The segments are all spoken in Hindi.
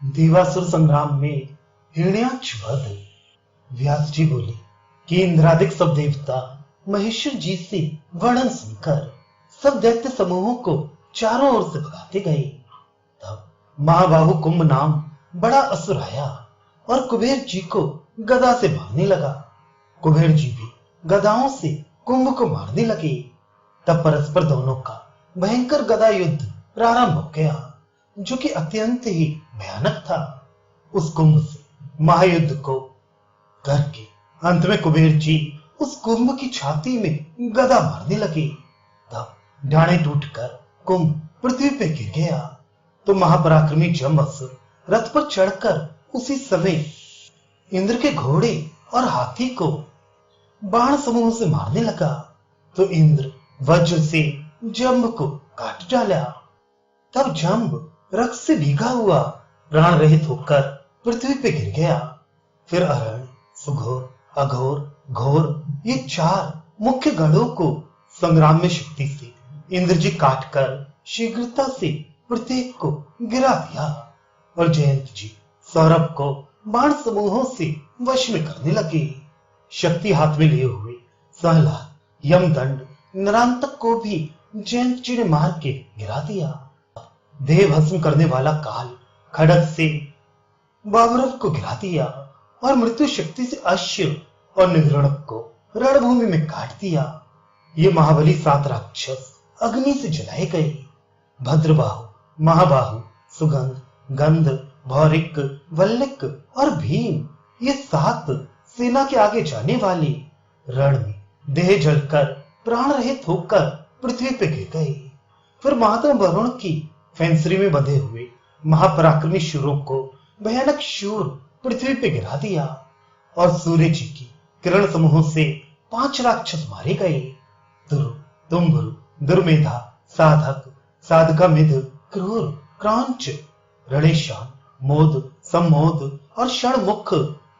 देवासुर संग्राम में हिरण्याक्ष वध। व्यास जी बोले कि इंद्रादिक सब देवता महेश्वर जी से वर्णन सुनकर सब दैत्य समूहों को चारों ओर से भगाते गए। तब महाबाहु कुंभ नाम बड़ा असुर आया और कुबेर जी को गदा से मारने लगा। कुबेर जी भी गदाओं से कुंभ को मारने लगे। तब परस्पर दोनों का भयंकर गदा युद्ध प्रारंभ हो गया, जो कि अत्यंत ही भयानक था। उस कुंभ से महायुद्ध को करके अंत में कुबेर जी उस कुंभ की छाती में गदा मारने लगे। तब डाने टूटकर कुंभ पृथ्वी पे गिर गया। तो महापराक्रमी जम्बसुर रथ पर चढ़कर उसी समय इंद्र के घोड़े और हाथी को बाण समूह से मारने लगा। तो इंद्र वज्र से जम्ब को काट डाला। तब जम्ब रक्त से भीगा हुआ प्राण रहित होकर पृथ्वी पे गिर गया। फिर अरण, सुघोर, अघोर, घोर ये चार मुख्य गणों को संग्राम में शक्ति से इंद्र जी काटकर शीघ्रता से प्रत्येक को गिरा दिया। और जयंत जी सौरभ को बाण समूहों से वश में करने लगे। शक्ति हाथ में लिए हुए सहलाद, यमदंड, नरांतक को भी जयंत जी ने मार के गिरा दिया। देह भस्म करने वाला काल खड़ग से बाबरव को गिरा दिया और मृत्यु शक्ति से अश्व और निगृणक को रणभूमि में काट दिया। ये महाबली 7 राक्षस अग्नि से जलाए गए। भद्रबाहु, महाबाहु, सुगंध, गंध, भौरिक, वल्लिक और भीम ये 7 सेना के आगे जाने वाले रण में देह जलकर प्राण रहित होकर पृथ्वी पे गिर गए। फिर महात्मा वरुण की फैंसरी में बंधे हुए महापराक्रमी शूरों को भयानक शूर पृथ्वी पे गिरा दिया। और सूर्य जी की किरण समूहों से 5 राक्षस मारे गए। दुरु, तुम्बुरु, दुर्मेधा, साधक, साधकामिद, क्रूर, क्रांच, रणेशान, मोद, सम्मोद और षणमुख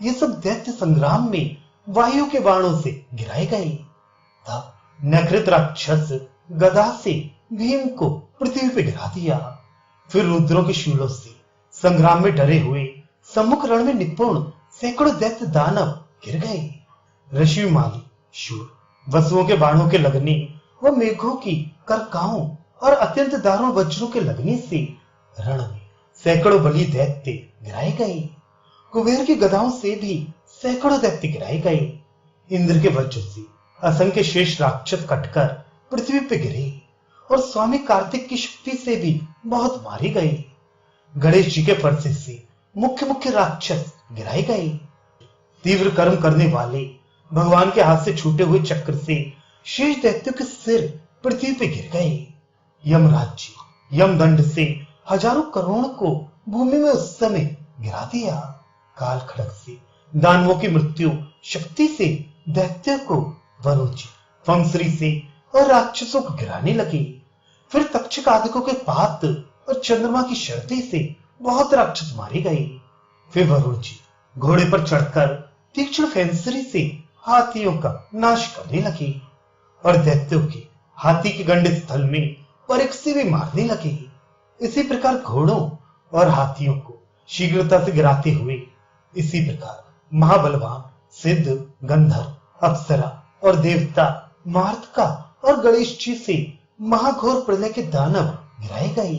ये सब दैत्य संग्राम में वायु के बाणों से गिराए गए। तब नकृत राक्षस गदा से भीम को पृथ्वी पे गिरा दिया। फिर रुद्रों के शूलों से संग्राम में डरे हुए सम्मुख रण में निपुण सैकड़ों दैत्य दानव गिर गए। ऋषिमाली शूर वसुओं के बाणों के लगने व मेघों की करकाओं और अत्यंत दारुण वज्रों के लगने से रण में सैकड़ों बलि दैत्य गिराए गए। कुबेर की गदाओं से भी सैकड़ों दैत्य गिराए गए। इंद्र के वज्र से असंख्य शेष राक्षस कटकर पृथ्वी पे गिरे और स्वामी कार्तिक की शक्ति से भी बहुत मारे गए। गणेश जी के फरसे से मुख्य मुख्य राक्षस गिराए गए। तीव्र कर्म करने वाले भगवान के हाथ से छूटे हुए चक्र से शेष दैत्यों के सिर पृथ्वी पे गिर गए। यमराज जी यमदंड से हजारों करोड़ को भूमि में उस समय गिरा दिया। काल खड़ग से दानवों की मृत्यु शक्ति से दैत्य को वरुण फंसरी से और राक्षसों को गिराने लगे। फिर तक्षक आदिकों के पात और चंद्रमा की शर्तें से बहुत राक्षस मारे गए। फिर वरुण जी घोड़े पर चढ़कर तीक्ष्ण फंसरी से हाथियों का नाश करने लगे और दैत्यों के हाथी के गंडे स्थल में परीक्ष से भी मारने लगे। इसी प्रकार घोड़ों और हाथियों को शीघ्रता से गिराते हुए इसी प्रकार महाबलवान सिद्ध, गंधर्व, अप्सरा और देवता मार्तका और गणेश जी से महाघोर प्रलय के दानव गिराए गए।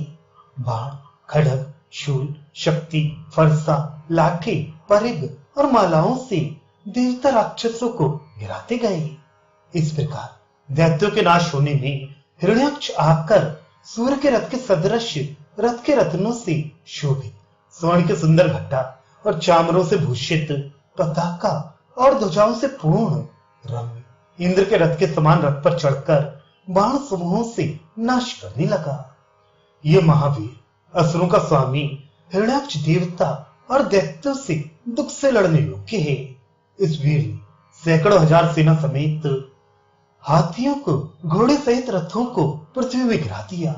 बाण, खड्ग, शूल, शक्ति, फरसा, लाठी, परिग और मालाओं से देवता राक्षसों को गिराते गए। इस प्रकार दैत्यों के नाश होने में हिरण्याक्ष आकर सूर्य के रथ के सदृश रथ के रत्नों से शोभित स्वर्ण के सुंदर घटा और चामरों से भूषित पताका और ध्वजाओं से पूर्ण रम्य इंद्र के रथ के समान रथ पर चढ़कर बाण समूहों से नाश करने लगा। यह महावीर असुरों का स्वामी हिरण्याक्ष देवता और दैत्यों से दुख से लड़ने योग्य है। इस वीर ने सैकड़ों हजार सेना समेत हाथियों को घोड़े सहित रथों को पृथ्वी में गिरा दिया।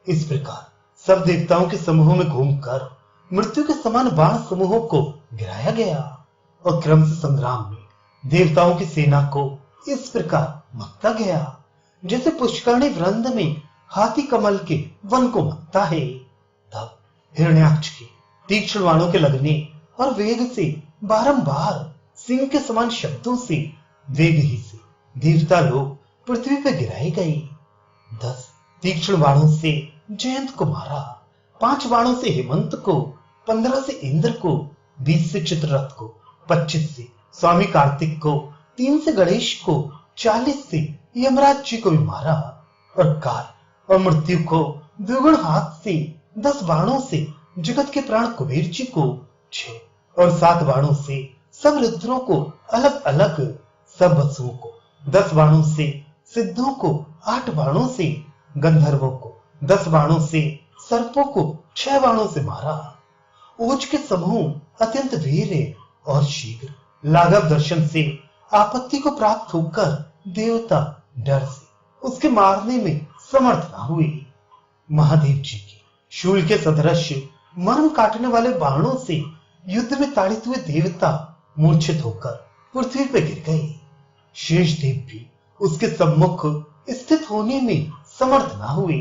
इस प्रकार सब देवताओं के समूहों में घूमकर मृत्यु के समान बाण समूहों को गिराया गया और क्रम से संग्राम में देवताओं की सेना को इस प्रकार मकता गया जैसे पुष्करणी वृंद में हाथी कमल के वन को मकता है। तब हिरण्याक्ष के तीक्ष्ण बाणों के लगने और वेग से बारंबार सिंह के समान शब्दों से वेग ही से देवता लोग पृथ्वी पर गिराए गए। 10 तीक्ष्ण बाणों से जयंत को मारा, 5 बाणों से हेमंत को, 15 से इंद्र को, 20 से चित्ररथ को, 25 से स्वामी कार्तिक को, 3 से गणेश को, 40 से यमराज जी को भी मारा और काल और मृत्यु को द्विगुण हाथ से 10 बाणों से जगत के प्राण कुबेर जी को, 6 और 7 बाणों से सब रुद्रों को अलग अलग, सब वसुओं को 10 बाणों से, सिद्धों को 8 बाणों से, गंधर्वों को 10 बाणों से, सर्पों को 6 बाणों से मारा। ओज के समूह अत्यंत वीर और शीघ्र लाघव दर्शन से आपत्ति को प्राप्त होकर देवता डर से उसके मारने में समर्थ न हुए। महादेव जी के शूल के सदृश मर्म काटने वाले बाणों से युद्ध में ताड़ित हुए देवता मूर्छित होकर पृथ्वी पर गिर गए। शेष देव भी उसके सम्मुख स्थित होने में समर्थ न हुए।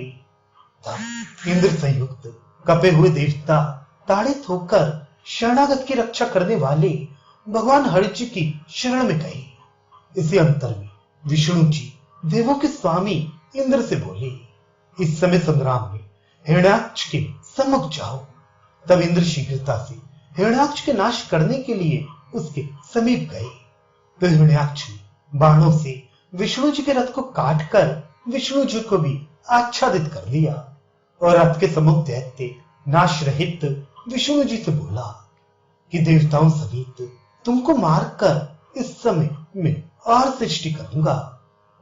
तब इंद्र संयुक्त कपे हुए देवता ताड़ित होकर शरणागत की रक्षा करने वाले भगवान हरि जी की शरण में गए। इसी अंतर में विष्णु जी देवों के स्वामी इंद्र से बोले, इस समय संग्राम में हिरण्याक्ष के सम्मुख जाओ। तब इंद्र शीघ्रता से हिरण्याक्ष के नाश करने के लिए उसके समीप गए। तो हिरण्याक्ष ने बाणों से विष्णु जी के रथ को काटकर विष्णु जी को भी आच्छादित कर लिया और रथ के सम्मुख दैत्य नाश रहित विष्णु जी से बोला कि देवताओं सहित तुमको मारकर इस समय मैं और सृष्टि करूंगा।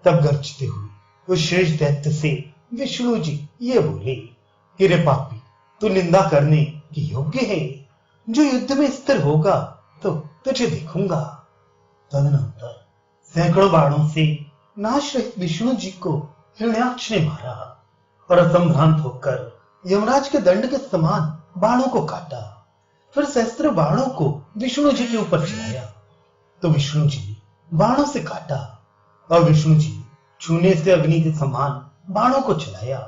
तब गर्जते हुए उस शेष दैत्य से विष्णु जी ये बोले कि रे पापी, तू निंदा करने की योग्य है, जो युद्ध में स्थिर होगा तो तुझे देखूंगा। तदनंतर सैकड़ों बाणों से नाश रहित विष्णु जी को हिरण्याक्ष ने मारा और असंभ्रांत होकर यमराज के दंड के समान बाणों को काटा। फिर सहस्त्र बाणों को विष्णु जी के ऊपर चलाया तो विष्णु जी ने बाणों से काटा और विष्णु जी ने छूने से अग्नि के समान बाणों को चलाया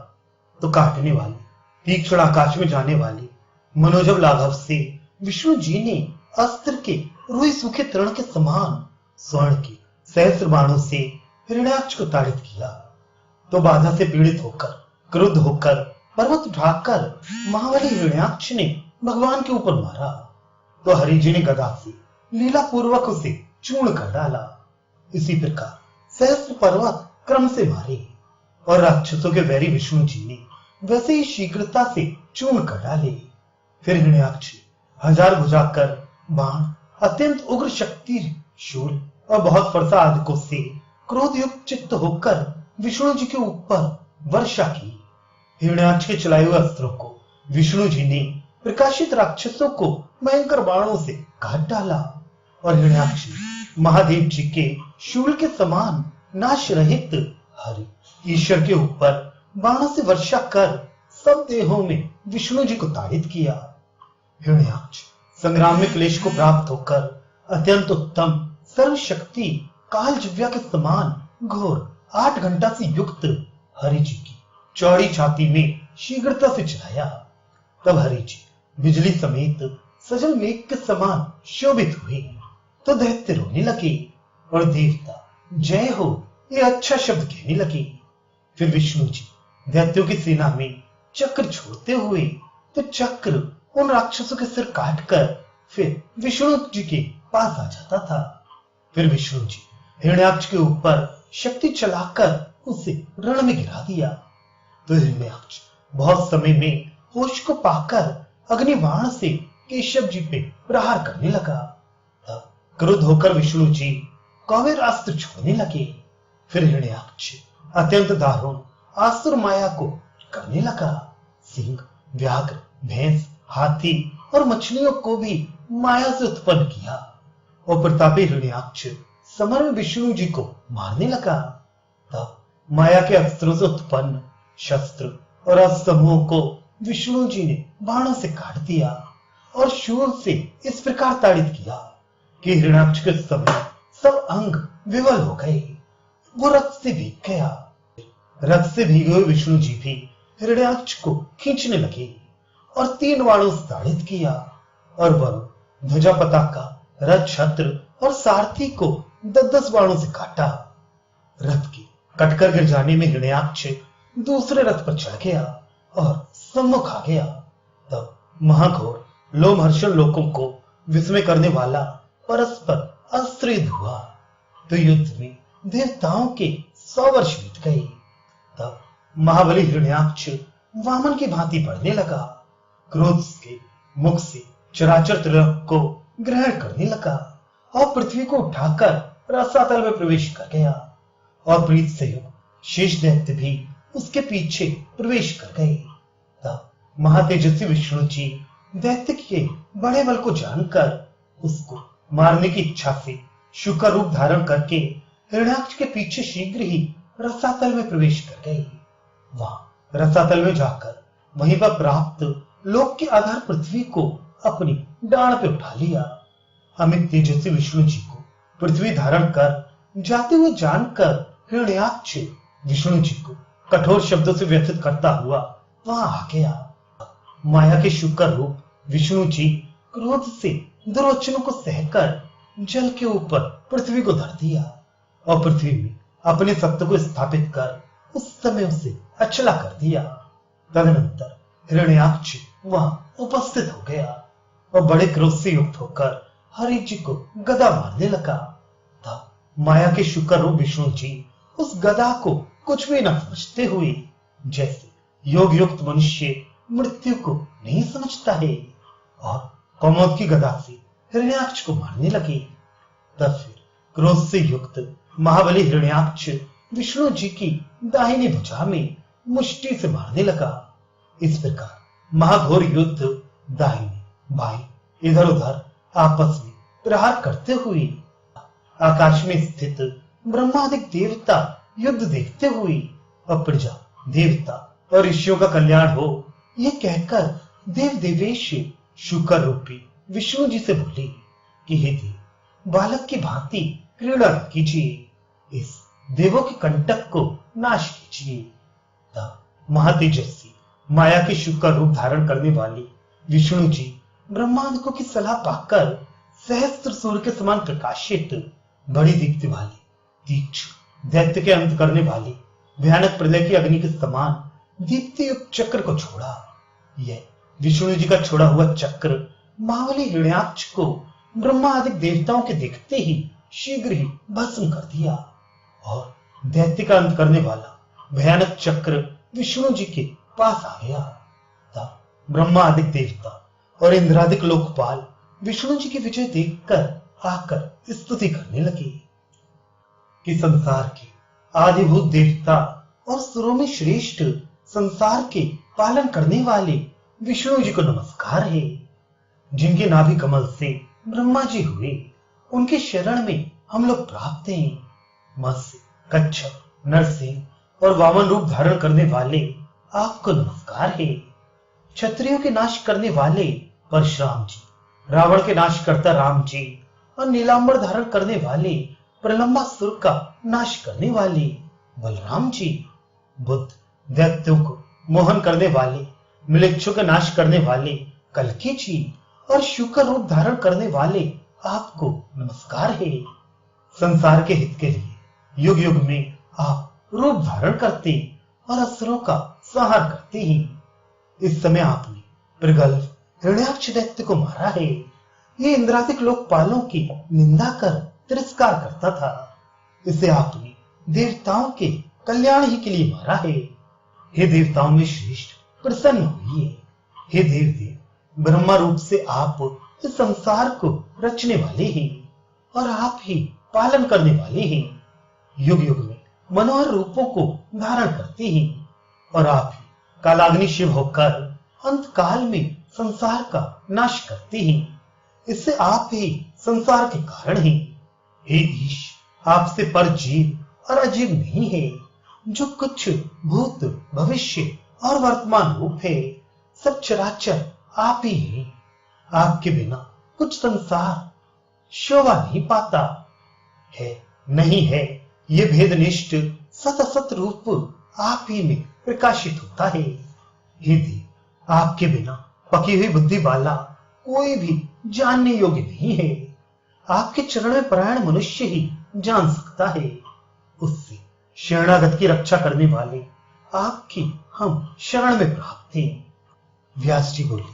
तो काटने वाले तीक्ष्ण आकाश में जाने वाले मनोजव लाघव से विष्णु जी ने अस्त्र के रुई सूखे तृण के समान स्वर्ण के सहस्त्र बाणों से हिरण्याक्ष को ताड़ित किया। तो बाधा से पीड़ित होकर क्रुद्ध होकर पर्वत उठाकर महाबली हिरण्याक्ष ने भगवान के ऊपर मारा तो हरि जी ने गदा से लीला पूर्वक उसे चूर्ण कर डाला। इसी प्रकार सहस्त्र पर्वत क्रम से मारे और राक्षसों के वैरी विष्णु जी ने वैसे ही शीघ्रता से चूर्ण कर डाले। फिर हिरण्याक्ष हजार बुझाकर बाण अत्यंत उग्र शक्ति शूल और बहुत फरसा आदिकों से क्रोध युक्त चित्त होकर विष्णु जी के ऊपर वर्षा की। हिरण्याक्ष के चलाए हुए अस्त्रों को विष्णु जी ने प्रकाशित राक्षसों को भयंकर बाणों से काट डाला और हिरण्याक्ष महादेव जी के शूल के समान नाश रहित हरि ईश्वर के ऊपर बाणों से वर्षा कर सब देहों में विष्णु जी को ताड़ित किया। हिरण्याक्ष संग्राम में क्लेश को प्राप्त होकर अत्यंत उत्तम सर्वशक्ति काल जिव्या के समान घोर 8 घंटा से युक्त हरि जी की चौड़ी छाती में शीघ्रता से चलाया। तब हरि जी बिजली समेत सजल मेघ के समान शोभित हुए तो दैत्य रोने लगे और देवता जय हो ये अच्छा शब्द कहने लगे। फिर विष्णु जी दैत्यों की सेना में चक्र छोड़ते हुए तो चक्र उन राक्षसों के सिर काटकर फिर विष्णु जी के पास आ जाता था। फिर विष्णु जी हिरण्याक्ष के ऊपर शक्ति चलाकर उसे रण में गिरा दिया तो हिरण्याक्ष बहुत समय में होश को पाकर अग्निबाण से केशव जी पे प्रहार करने लगा। तब क्रुद्ध होकर विष्णु जी कौवेर अस्त्र छोड़ने लगे। फिर हिरण्याक्ष अत्यंत दारुण आसुर माया को करने लगा। सिंह, व्याघ्र, भैंस, हाथी और मछलियों को भी माया से उत्पन्न किया और प्रतापी हिरण्याक्ष समर में विष्णु जी को मारने लगा। तब माया के अस्त्रों से उत्पन्न शस्त्र और अस्त्र समूह को विष्णु जी ने बाणों से काट दिया और शूल से इस प्रकार ताड़ित किया कि हिरण्याक्ष के समय सब अंग विवल हो गए। वो रक्त से भीग गया। रक्त से भीगे हुए विष्णु जी भी हिरण्याक्ष को खींचने लगे और 3 बाणों से ताड़ित किया और वरुण ध्वजा पताका रथ छत्र और सारथी को 10-10 बाणों से काटा। रथ के कटकर गिर जाने में हिरण्याक्ष दूसरे रथ पर चढ़ गया और सम्मुख आ गया। तब महाघोर लोमहर्षण लोगों को विस्मय करने वाला परस्पर अस्त्र युद्ध हुआ। तो युद्ध में देवताओं के 100 वर्ष बीत गए। तब महाबली हिरण्याक्ष वामन की भांति बढ़ने लगा। क्रोध के मुख से चराचर त्रिलोक को ग्रहण करने लगा और पृथ्वी को उठाकर रसातल में प्रवेश कर गया और प्रीत से युक्त शेष दैत्य भी उसके पीछे प्रवेश कर गए। तब महातेजस्वी विष्णु जी दैत्य के बड़े बल को जानकर उसको मारने की इच्छा से शुकर रूप धारण करके हिरण्याक्ष के पीछे शीघ्र ही रसातल में प्रवेश कर गए। वहां रसातल में जाकर वहीं पर प्राप्त लोक के आधार पृथ्वी को अपनी डांड पे उठा लिया। अमित तेजस्वी विष्णु जी को पृथ्वी धारण कर जाते हुए जानकर हिरण्याक्ष विष्णु जी को कठोर शब्दों से व्यथित करता हुआ वहां आ गया। माया के शुकर रूप विष्णु जी क्रोध से दुर्वचनों को सहकर जल के ऊपर पृथ्वी को धर दिया और पृथ्वी में अपने सत्य को स्थापित कर उस समय उसे अचला कर दिया। तदनंतर हिरण्याक्ष वहां उपस्थित हो गया और बड़े क्रोध से युक्त होकर हरि जी को गदा मारने लगा। तब माया के शुकर रूप विष्णु जी उस गदा को कुछ भी न समझते हुए, जैसे योग युक्त मनुष्य मृत्यु को नहीं समझता है, और कौमोद की गदा से हिरण्याक्ष को मारने लगे। तब फिर क्रोध से युक्त महाबली हिरण्याक्ष विष्णु जी की दाहिनी भुजा में मुष्टि से मारने लगा। इस प्रकार महाघोर युद्ध दाहिने बाएं इधर उधर आपस में प्रहार करते हुए आकाश में स्थित ब्रह्मादिक देवता युद्ध देखते हुए और प्रजा देवता और ऋषियों का कल्याण हो यह कहकर देव देवेश शुकर रूपी विष्णु जी से बोले कि हे देव, बालक की भांति क्रीड़ा न कीजिए, इस देवों के कंटक को नाश कीजिए। तब महातेजस्वी माया के शुकर रूप धारण करने वाले विष्णु जी ब्रह्मांडों की सलाह पाकर सहस्त्र सूर्य के समान प्रकाशित बड़ी दीप्ति वाले तीक्ष्ण दैत्य के अंत करने वाले भयानक प्रलय की अग्नि के समान दीप्ति युक्त चक्र को छोड़ा। यह विष्णु जी का छोड़ा हुआ चक्र महाबली हिरण्याक्ष को ब्रह्मा आदि देवताओं के देखते ही शीघ्र ही भस्म कर दिया और दैत्य का अंत करने वाला भयानक चक्र विष्णु जी के पास आ गया। तब ब्रह्मा आदि देवता और इंद्रादिक लोकपाल विष्णु जी की विजय देखकर आकर स्तुति करने लगे कि संसार के आदिभूत देवता और सुरों में श्रेष्ठ संसार के पालन करने वाले विष्णु जी को नमस्कार है। जिनके नाभि कमल से ब्रह्मा जी हुए, उनके शरण में हम लोग प्राप्त हैं। मत्स्य, कच्छप, नरसिंह और वामन रूप धारण करने वाले आपको नमस्कार है। क्षत्रियों के नाश करने वाले परशुराम जी, रावण के नाश करता राम जी और नीलांबर धारण करने वाले प्रलंबासुर का नाश करने वाले बलराम जी, बुद्ध दैत्यों को मोहन करने वाले मिलेच्छों का नाश करने वाले कल्कि जी और शुकर रूप धारण करने वाले आपको नमस्कार है। संसार के हित के लिए युग युग में आप रूप धारण करते और असुरों का संहार करते हैं। इस समय आपने प्रगल्भ हिरण्याक्ष दैत्य को मारा है। ये इंद्रादिक लोकपालों की निंदा कर तिरस्कार करता था। इसे आपने देवताओं के कल्याण ही के लिए मारा है। हे देवताओं में श्रेष्ठ, प्रसन्न होइए। हे देव देव, ब्रह्मा रूप से आप इस संसार को रचने वाले हैं और आप ही पालन करने वाले हैं। युग युग में मनोहर रूपों को धारण करते हैं और आप ही कालाग्नि शिव होकर अंत काल में संसार का नाश करते हैं। इससे आप ही संसार के कारण हैं। हे ईश, आपसे पर जीव और अजीव नहीं है। जो कुछ भूत भविष्य और वर्तमान रूप है, सब चराचर आप ही हैं। आपके बिना कुछ संसार शोभा नहीं पाता है। नहीं है, ये भेदनिष्ठ सत असत रूप आप ही में प्रकाशित होता है। हे देव, आपके बिना पकी हुई बुद्धि वाला कोई भी जानने योग्य नहीं है। आपके चरण में परायण मनुष्य ही जान सकता है। उससे शरणागत की रक्षा करने वाले आपकी हम शरण में प्राप्त हैं। व्यास जी बोले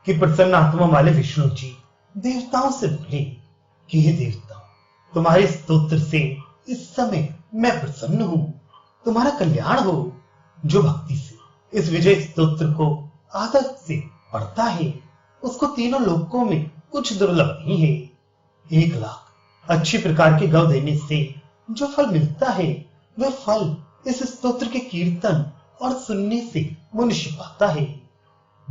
कि प्रसन्न आत्मा वाले विष्णु जी देवताओं से बोले कि हे देवताओं, तुम्हारे स्तोत्र से इस समय मैं प्रसन्न हूं। तुम्हारा कल्याण हो। जो भक्ति से इस विजय स्तोत्र को आदर से पढ़ता है उसको तीनों लोकों में कुछ दुर्लभ नहीं है। 1,00,000 अच्छी प्रकार के गौ देने से जो फल मिलता है वह फल इस स्तोत्र के कीर्तन और सुनने से मनुष्य पाता है।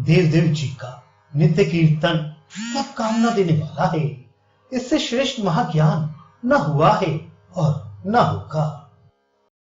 देव देव जी का नित्य कीर्तन सब कामना देने वाला है। इससे श्रेष्ठ महाज्ञान न हुआ है और न होगा।